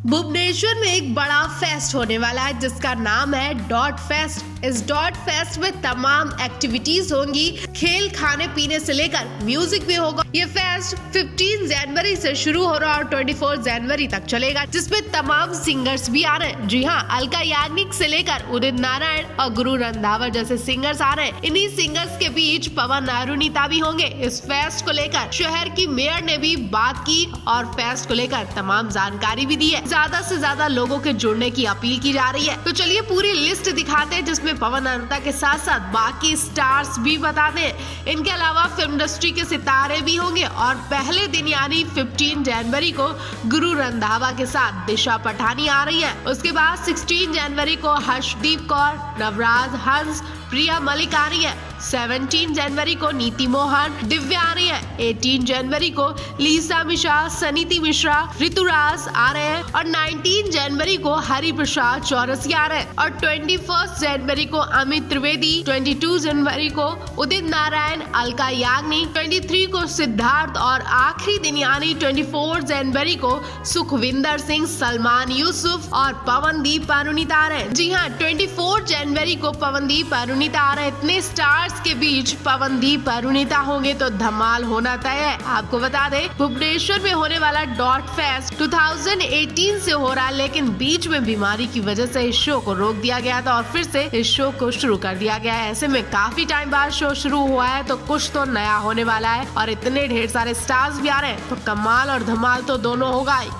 भुवनेश्वर में एक बड़ा फेस्ट होने वाला है जिसका नाम है डॉट फेस्ट। इस डॉट फेस्ट में तमाम एक्टिविटीज होंगी, खेल, खाने पीने से लेकर म्यूजिक भी होगा। ये फेस्ट 15 जनवरी से शुरू हो रहा है और 24 जनवरी तक चलेगा, जिसमें तमाम सिंगर्स भी आ रहे हैं। जी हाँ, अलका याग्निक से लेकर उदित नारायण और गुरु रंधावा जैसे सिंगर्स आ रहे हैं। इन्हीं सिंगर्स के बीच पवन अरुणिता भी होंगे। इस फेस्ट को लेकर शहर की मेयर ने भी बात की और फेस्ट को लेकर तमाम जानकारी भी दी है। ज्यादा से ज्यादा लोगों के जुड़ने की अपील की जा रही है। तो चलिए पूरी लिस्ट दिखाते हैं जिसमें पवन अरुणिता के साथ साथ बाकी स्टार्स भी बताते हैं। इनके अलावा फिल्म इंडस्ट्री के सितारे भी होंगे और पहले दिन यानी 15 जनवरी को गुरु रंधावा के साथ दिशा पठानी आ रही है। उसके बाद 16 जनवरी को हर्षदीप कौर, नवराज हंस, प्रिया मलिक आ रही है। 17 जनवरी को नीति मोहन, दिव्या आ रही है। 18 जनवरी को लीसा मिश्रा, सनीति मिश्रा, ऋतुराज आ रहे हैं और 19 जनवरी को हरि प्रसाद चौरसिया आ रहे हैं और 21 जनवरी को अमित त्रिवेदी, 22 जनवरी को उदित नारायण, अलका याग्निक, 23 को सिद्धार्थ और आखिरी दिन यानी 24 जनवरी को सुखविंदर सिंह, सलमान यूसुफ और पवनदीप अरुणिता आ रहे हैं। जी हाँ, 24 जनवरी को पवनदीप अरुणिता आ रहे हैं। इतने स्टार्स के बीच पवनदीप अरुणिता होंगे तो धमाल होना तय है। आपको बता दें, भुवनेश्वर में होने वाला डॉट फेस्ट 2018 से हो रहा है, लेकिन बीच में बीमारी की वजह से इस शो को रोक दिया गया था और फिर से इस शो को शुरू कर दिया गया है। ऐसे में काफी टाइम बाद शो शुरू हुआ है तो कुछ तो नया होने वाला है और इतने ढेर सारे स्टार्स भी आ रहे हैं तो कमाल और धमाल तो दोनों होगा ही।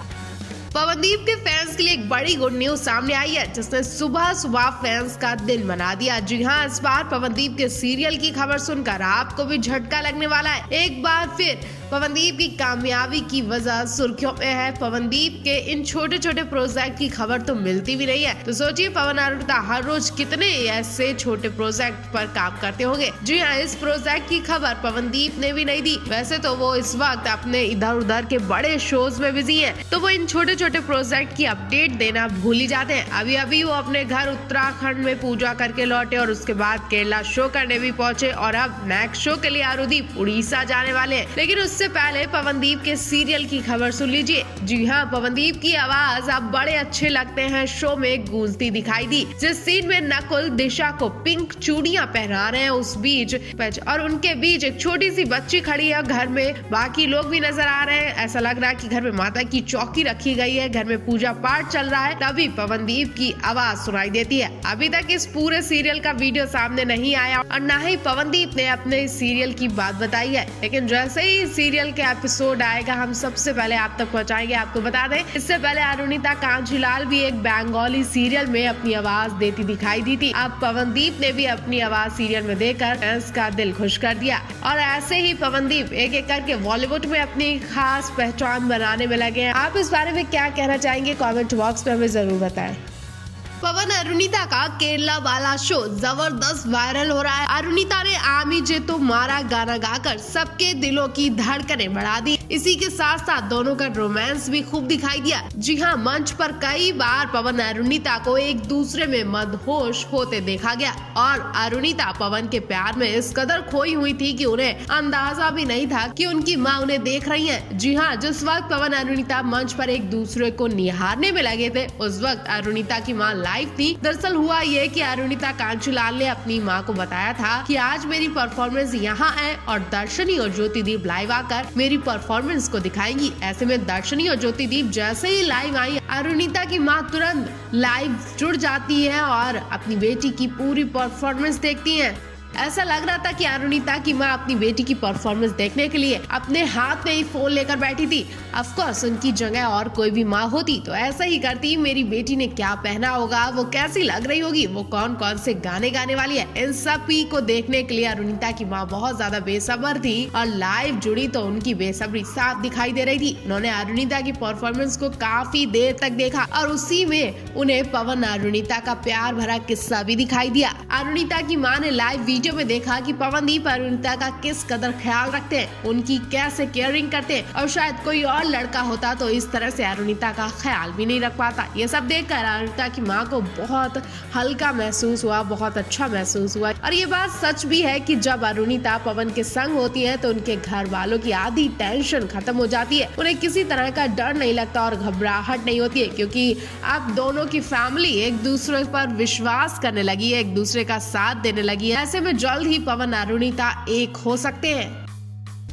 पवनदीप के फैंस के लिए एक बड़ी गुड न्यूज सामने आई है जिसने सुबह सुबह फैंस का दिल बना दिया। जी हाँ, इस बार पवनदीप के सीरियल की खबर सुनकर आपको भी झटका लगने वाला है। एक बार फिर पवनदीप की कामयाबी की वजह सुर्खियों में है। पवनदीप के इन छोटे छोटे प्रोजेक्ट की खबर तो मिलती भी नहीं है, तो सोचिए पवन अरुणिता हर रोज कितने ऐसे छोटे प्रोजेक्ट पर काम करते होंगे। जी हाँ, इस प्रोजेक्ट की खबर पवनदीप ने भी नहीं दी। वैसे तो वो इस वक्त अपने इधर उधर के बड़े शोज में बिजी है, तो वो इन छोटे छोटे प्रोजेक्ट की अपडेट देना भूल ही जाते हैं। अभी अभी वो अपने घर उत्तराखंड में पूजा करके लौटे और उसके बाद केरला शो करने भी पहुंचे और अब नेक्स्ट शो के लिए आरुदीप उड़ीसा जाने वाले हैं। लेकिन उससे पहले पवनदीप के सीरियल की खबर सुन लीजिए। जी हाँ, पवनदीप की आवाज अब बड़े अच्छे लगते हैं शो में गूंजती दिखाई दी। जिस सीन में नकुल दिशा को पिंक चूड़ियां पहना रहे हैं उस बीच और उनके बीच एक छोटी सी बच्ची खड़ी है घर में, बाकी लोग भी नजर आ रहे हैं। ऐसा लग रहा है कि घर में माता की चौकी रखी गई है, घर में पूजा पाठ चल रहा है, तभी पवनदीप की आवाज सुनाई देती है। अभी तक इस पूरे सीरियल का वीडियो सामने नहीं आया और न ही पवनदीप ने अपने सीरियल की बात बताई है, लेकिन जैसे ही सीरियल के एपिसोड आएगा हम सबसे पहले आप तक पहुंचाएंगे। आपको बता दें, इससे पहले अरुणिता कांचीलाल भी एक बंगाली सीरियल में अपनी आवाज देती दिखाई दी थी। अब पवनदीप ने भी अपनी आवाज सीरियल में देकर फैंस का दिल खुश कर दिया और ऐसे ही पवनदीप एक एक करके बॉलीवुड में अपनी खास पहचान बनाने में लगे हैं। आप इस बारे में क्या कहना चाहेंगे? कमेंट बॉक्स में हमें जरूर बताएं। पवन अरुणिता का केरला वाला शो जबरदस्त वायरल हो रहा है। अरुणिता ने आमी जे तो मारा गाना गाकर सबके दिलों की धड़कनें बढ़ा दी। इसी के साथ साथ दोनों का रोमांस भी खूब दिखाई दिया। जी हाँ, मंच पर कई बार पवन अरुणिता को एक दूसरे में मदहोश होते देखा गया और अरुणिता पवन के प्यार में इस कदर खोई हुई थी कि उन्हें अंदाजा भी नहीं था कि उनकी माँ उन्हें देख रही है। जी हाँ, जिस वक्त पवन अरुणिता मंच पर एक दूसरे को निहारने में लगे थे उस वक्त अरुणिता की माँ लाइव थी। दरअसल हुआ ये कि अरुणिता कांचीलाल ने अपनी माँ को बताया था कि आज मेरी परफॉर्मेंस यहाँ है और दर्शनी और ज्योतिदीप लाइव आकर मेरी परफॉर्मेंस को दिखाएंगी। ऐसे में दर्शनी और ज्योतिदीप जैसे ही लाइव आई, अरुणिता की माँ तुरंत लाइव जुड़ जाती है और अपनी बेटी की पूरी परफॉर्मेंस देखती है। ऐसा लग रहा था कि अरुणिता की माँ अपनी बेटी की परफॉर्मेंस देखने के लिए अपने हाथ में ही फोन लेकर बैठी थी। ऑफ कोर्स उनकी जगह और कोई भी माँ होती तो ऐसा ही करती। मेरी बेटी ने क्या पहना होगा, वो कैसी लग रही होगी, वो कौन कौन से गाने गाने वाली है, इन सभी को देखने के लिए अरुणिता की माँ बहुत ज्यादा बेसब्र थी और लाइव जुड़ी तो उनकी बेसब्री साफ दिखाई दे रही थी। उन्होंने अरुणिता की परफॉर्मेंस को काफी देर तक देखा और उसी में उन्हें पवन अरुणिता का प्यार भरा किस्सा भी दिखाई दिया। अरुणिता की माँ ने लाइव वीडियो में देखा कि पवनदीप अरुणिता का किस कदर ख्याल रखते हैं, उनकी कैसे केयरिंग करते हैं, और शायद कोई और लड़का होता तो इस तरह से अरुणिता का ख्याल भी नहीं रख पाता। ये सब देखकर अरुणिता की माँ को बहुत हल्का महसूस हुआ, बहुत अच्छा महसूस हुआ। और ये बात सच भी है कि जब अरुणिता पवन के संग होती है तो उनके घर वालों की आधी टेंशन खत्म हो जाती है। उन्हें किसी तरह का डर नहीं लगता और घबराहट नहीं होती है, क्योंकि अब दोनों की फैमिली एक दूसरे पर विश्वास करने लगी है, एक दूसरे का साथ देने लगी है। ऐसे में जल्द ही पवन अरुणिता एक हो सकते हैं।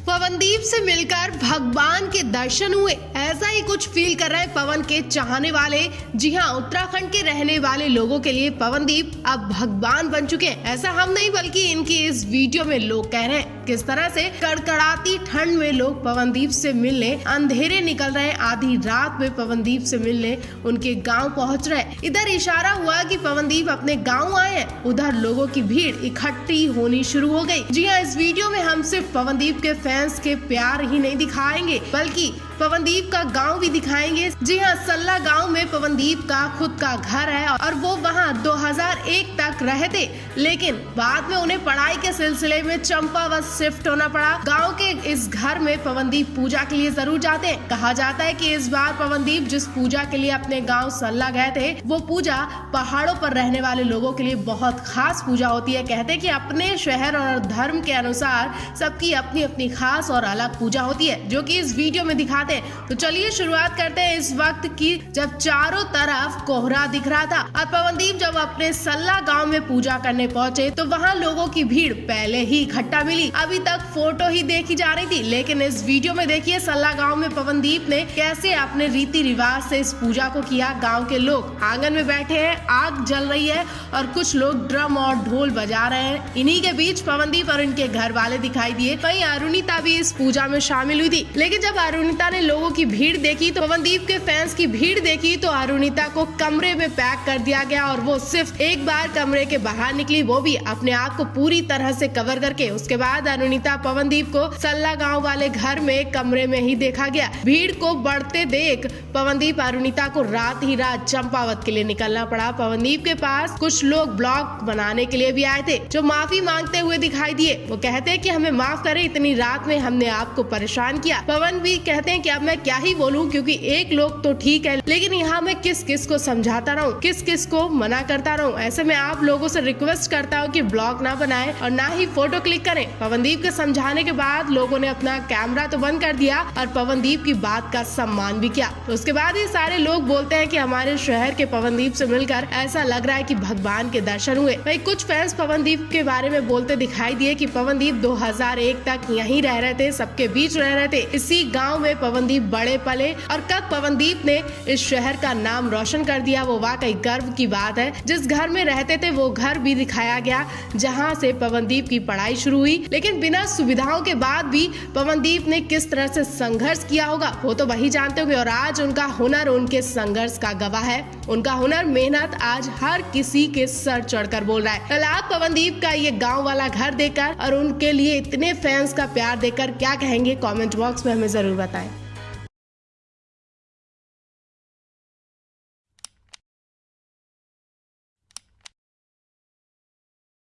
पवनदीप से मिलकर भगवान के दर्शन हुए, ऐसा ही कुछ फील कर रहे हैं पवन के चाहने वाले। जी हाँ, उत्तराखंड के रहने वाले लोगों के लिए पवनदीप अब भगवान बन चुके हैं। ऐसा हम नहीं बल्कि इनकी इस वीडियो में लोग कह रहे हैं। किस तरह से कड़कड़ाती ठंड में लोग पवनदीप से मिलने अंधेरे निकल रहे हैं, आधी रात में पवनदीप से मिलने उनके गांव पहुंच रहे हैं। इधर इशारा हुआ कि पवनदीप अपने गांव आए हैं, उधर लोगों की भीड़ इकट्ठी होनी शुरू हो गई। जी हाँ, इस वीडियो में हम सिर्फ पवनदीप के फैंस के प्यार ही नहीं दिखाएंगे बल्कि पवनदीप का गांव भी दिखाएंगे। जी हाँ, सल्ला गांव में पवनदीप का खुद का घर है और वो वहां 2001 तक रहे थे, लेकिन बाद में उन्हें पढ़ाई के सिलसिले में चंपावत शिफ्ट होना पड़ा। गांव के इस घर में पवनदीप पूजा के लिए जरूर जाते हैं। कहा जाता है कि इस बार पवनदीप जिस पूजा के लिए अपने गांव सल्ला गए थे, वो पूजा पहाड़ों पर रहने वाले लोगों के लिए बहुत खास पूजा होती है। कहते हैं कि अपने शहर और धर्म के अनुसार सबकी अपनी अपनी खास और अलग पूजा होती है, जो कि इस वीडियो में दिखाते हैं। तो चलिए शुरुआत करते हैं इस वक्त की, जब चारों तरफ कोहरा दिख रहा था और पवनदीप जब अपने सल्ला गांव में पूजा करने पहुंचे तो वहां लोगों की भीड़ पहले ही इकट्ठा मिली। अभी तक फोटो ही देखी जा रही थी, लेकिन इस वीडियो में देखिए सल्ला गांव में पवनदीप ने कैसे अपने रीति रिवाज से इस पूजा को किया। गांव के लोग आंगन में बैठे हैं, आग जल रही है और कुछ लोग ड्रम और ढोल बजा रहे हैं। इन्हीं के बीच पवनदीप और उनके घर वाले दिखाई दिए। वहीं अरुणिता भी इस पूजा में शामिल हुई थी, लेकिन जब अरुणिता ने लोगों की भीड़ देखी तो पवनदीप के फैंस की भीड़ देखी तो अरुणिता को कमरे में पैक कर दिया गया और वो सिर्फ एक बार कमरे के बाहर निकली, वो भी अपने आप को पूरी तरह से कवर करके। उसके बाद अरुणिता पवनदीप को सल्ला गांव वाले घर में कमरे में ही देखा गया। भीड़ को बढ़ते देख पवनदीप अरुणिता को रात ही रात चंपावत के लिए निकलना पड़ा। पवनदीप के पास कुछ लोग ब्लॉग बनाने के लिए भी आए थे, जो माफी मांगते हुए दिखाई दिए। वो कहते हैं कि हमें माफ करें, इतनी रात में हमने आपको परेशान किया। पवन भी कहते हैं कि अब मैं क्या ही बोलूं, क्योंकि एक लोग तो ठीक है, लेकिन यहाँ मैं किस किस को समझाता रहूं, किस किस को मना करता रहूं। ऐसे में आप लोगों से रिक्वेस्ट करता हूँ कि ब्लॉग ना बनाएं और ना ही फोटो क्लिक करें। पवनदीप के समझाने के बाद लोगों ने अपना कैमरा तो बंद कर दिया और पवनदीप की बात का सम्मान भी किया। तो उसके बाद ये सारे लोग बोलते हैं कि हमारे शहर के पवनदीप से मिलकर ऐसा लग रहा है कि भगवान के दर्शन हुए। वही कुछ फैंस पवनदीप के बारे में बोलते दिखाई दिए कि पवनदीप 2001 तक यहीं रह रहे थे, सबके बीच रह रहे थे, इसी गाँव में पवनदीप बड़े पले और कब पवनदीप ने इस शहर का नाम रोशन कर दिया, वो वाकई गर्व की बात है। जिस घर में रहते थे वो घर भी दिखाया गया जहां से पवनदीप की पढ़ाई शुरू हुई, लेकिन बिना सुविधाओं के बाद भी पवनदीप ने किस तरह से संघर्ष किया होगा वो तो वही जानते होंगे। और आज उनका हुनर उनके संघर्ष का गवाह है। उनका हुनर, मेहनत आज हर किसी के सर चढ़कर बोल रहा है। कल आप पवनदीप का ये गाँव वाला घर देखकर और उनके लिए इतने फैंस का प्यार देखकर क्या कहेंगे, कॉमेंट बॉक्स में हमें जरूर बताएं।